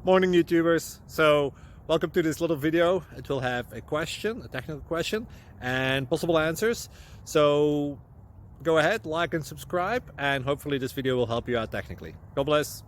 Morning, YouTubers. So welcome to this little video. It will have a question, a technical question, and possible answers. So go ahead, like and subscribe, and hopefully this video will help you out technically. God bless.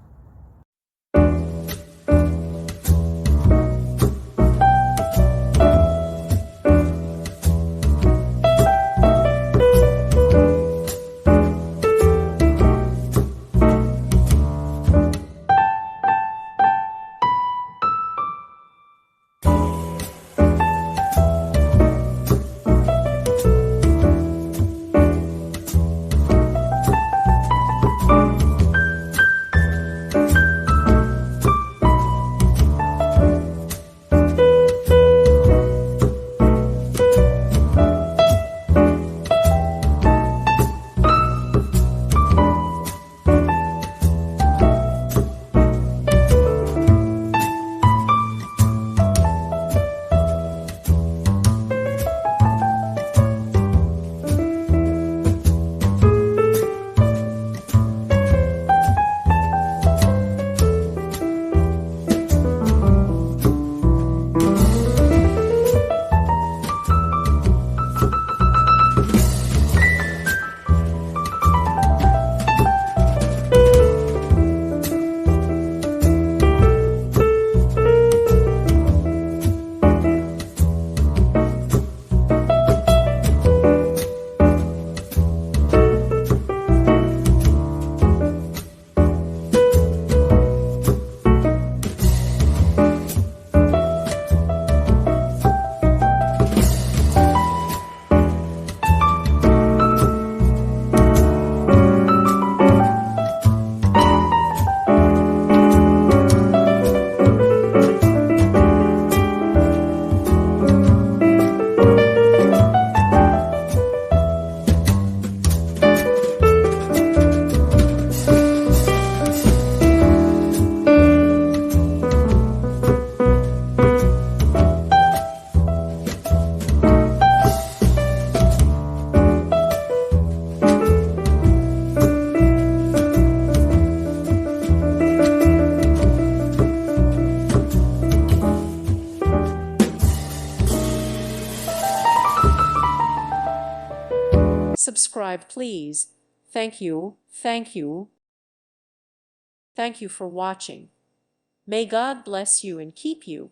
Subscribe, please. Thank you, thank you. Thank you for watching. May God bless you and keep you.